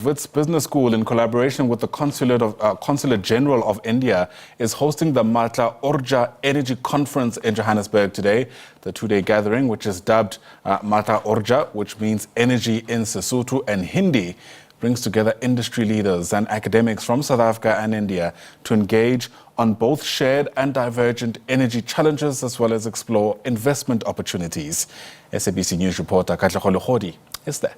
Wits Business School, in collaboration with the Consulate General of India, is hosting the Matla-Urja Energy Conference in Johannesburg today. The two-day gathering, which is dubbed Matla-Urja, which means energy in Sesotho and Hindi, brings together industry leaders and academics from South Africa and India to engage on both shared and divergent energy challenges, as well as explore investment opportunities. SABC News reporter Katlego Legodi is there.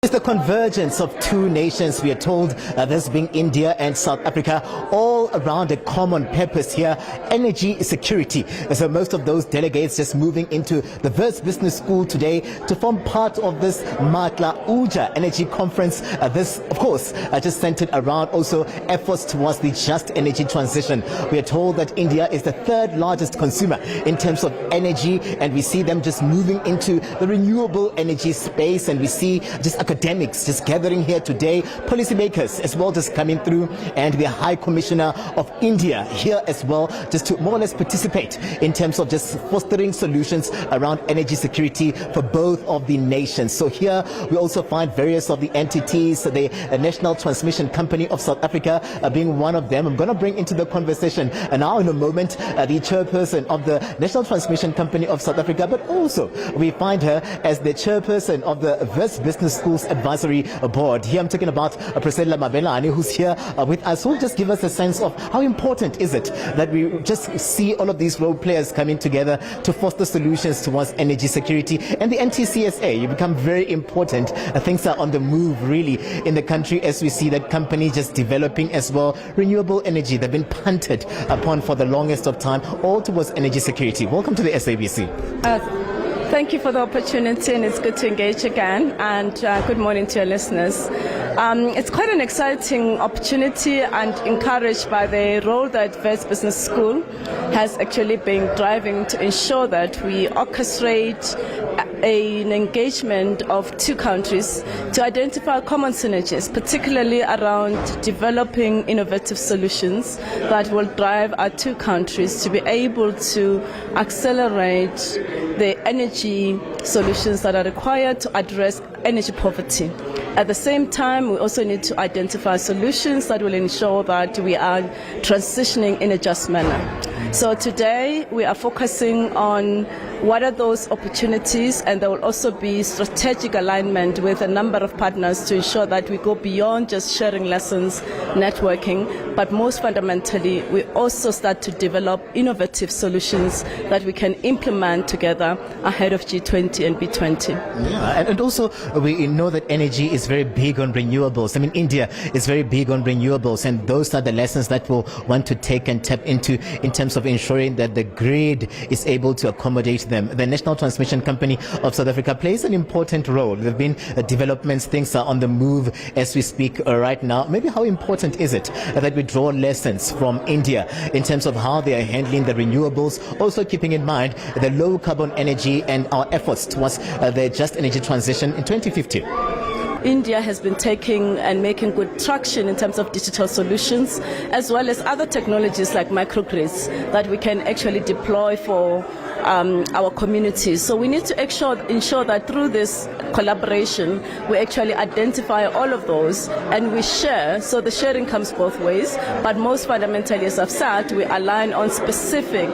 It's the convergence of two nations, we are told, this being India and South Africa, all around a common purpose here, energy security. So most of those delegates just moving into the Wits Business School today to form part of this Matla-Urja Energy Conference. This, of course, just centered around also efforts towards the just energy transition. We are told that India is the third largest consumer in terms of energy, and we see them just moving into the renewable energy space, and we see just academics just gathering here today, policymakers as well just coming through, and the High Commissioner of India here as well, just to more or less participate in terms of just fostering solutions around energy security for both of the nations. So here we also find various of the entities, the National Transmission Company of South Africa being one of them. I'm going to bring into the conversation now in a moment the chairperson of the National Transmission Company of South Africa, but also we find her as the chairperson of the Wits Business School's Advisory Board. Here I'm talking about Priscillah Mabelane, who's here with us, who will just give us a sense of how important is it that we just see all of these role players coming together to foster solutions towards energy security. And the NTCSA, you become very important. Things are on the move really in the country as we see that companies just developing as well renewable energy. They've been punted upon for the longest of time, all towards energy security. Welcome to the SABC. Thank you for the opportunity, and it's good to engage again, and good morning to your listeners. It's quite an exciting opportunity, and encouraged by the role that Wits Business School has actually been driving to ensure that we orchestrate an engagement of two countries to identify common synergies, particularly around developing innovative solutions that will drive our two countries to be able to accelerate the energy solutions that are required to address energy poverty. At the same time, we also need to identify solutions that will ensure that we are transitioning in a just manner. So today we are focusing on what are those opportunities, and there will also be strategic alignment with a number of partners to ensure that we go beyond just sharing lessons, networking, but most fundamentally we also start to develop innovative solutions that we can implement together ahead of G20 and B20. Yeah, and also we know that energy is very big on renewables. I mean, India is very big on renewables, and those are the lessons that we'll want to take and tap into in terms of ensuring that the grid is able to accommodate them. The National Transmission Company of South Africa plays an important role. There have been developments, things are on the move as we speak right now. Maybe how important is it that we draw lessons from India in terms of how they are handling the renewables, also keeping in mind the low carbon energy and our efforts towards the just energy transition in 2050? India has been taking and making good traction in terms of digital solutions, as well as other technologies like microgrids that we can actually deploy for our communities. So we need to ensure that through this collaboration we actually identify all of those and we share. So the sharing comes both ways, but most fundamentally, as I've said, we align on specific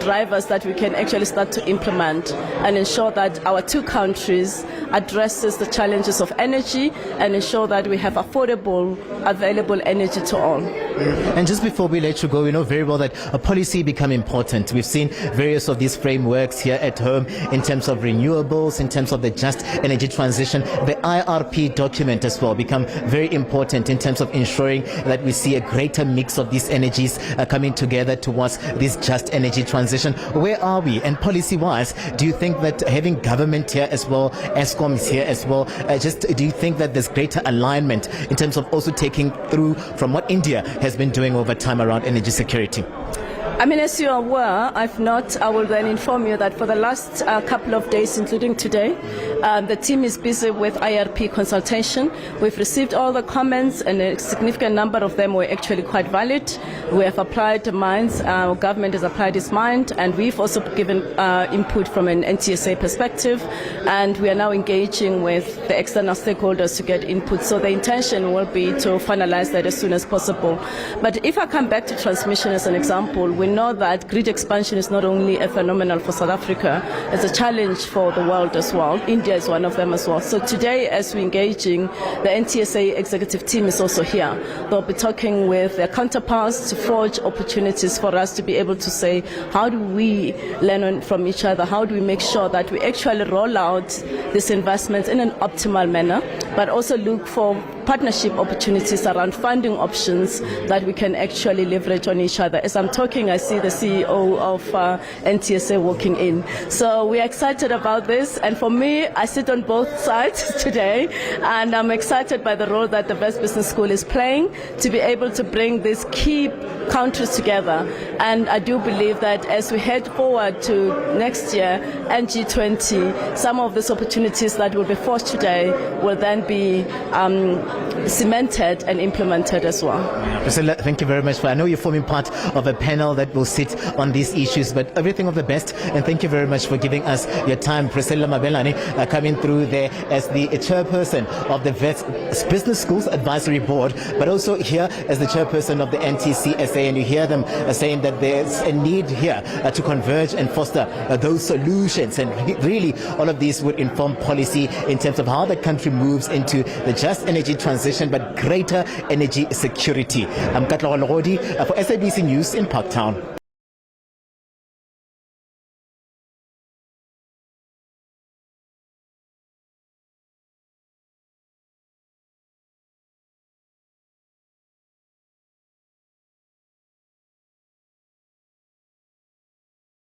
drivers that we can actually start to implement and ensure that our two countries addresses the challenges of energy and ensure that we have affordable, available energy to all. And just before we let you go, we know very well that policy become important. We've seen various of these frameworks here at home in terms of renewables, in terms of the just energy transition. The IRP document as well become very important in terms of ensuring that we see a greater mix of these energies coming together towards this just energy transition. Where are we? And policy-wise, do you think that having government here as well, ESCOMs here as well, do you think that there's greater alignment in terms of also taking through from what India has been doing over time around energy security? I mean, as you are aware, I will then inform you that for the last couple of days, including today, the team is busy with IRP consultation. We've received all the comments, and a significant number of them were actually quite valid. We have applied minds, our government has applied its mind, and we've also given input from an NTCSA perspective, and we are now engaging with the external stakeholders to get input. So the intention will be to finalize that as soon as possible. But if I come back to transmission as an example, we know that grid expansion is not only a phenomenon for South Africa, it's a challenge for the world as well. India is one of them as well. So today, as we're engaging, the NTCSA executive team is also here. They'll be talking with their counterparts to forge opportunities for us to be able to say, how do we learn from each other? How do we make sure that we actually roll out these investments in an optimal manner, but also look for partnership opportunities around funding options that we can actually leverage on each other. As I'm talking, I see the CEO of NTCSA walking in. So we're excited about this. And for me, I sit on both sides today, and I'm excited by the role that the Wits Business School is playing to be able to bring these key countries together. And I do believe that as we head forward to next year and G20, some of these opportunities that will be forged today will then be cemented and implemented as well. Priscilla, thank you very much. I know you're forming part of a panel that will sit on these issues, but everything of the best, and thank you very much for giving us your time. Priscillah Mabelane coming through there as the chairperson of the Wits Business Schools Advisory Board, but also here as the chairperson of the NTCSA, and you hear them saying that there's a need here to converge and foster those solutions, and really all of these would inform policy in terms of how the country moves into the just energy transition but greater energy security. I'm Katlego for SABC News in Parktown.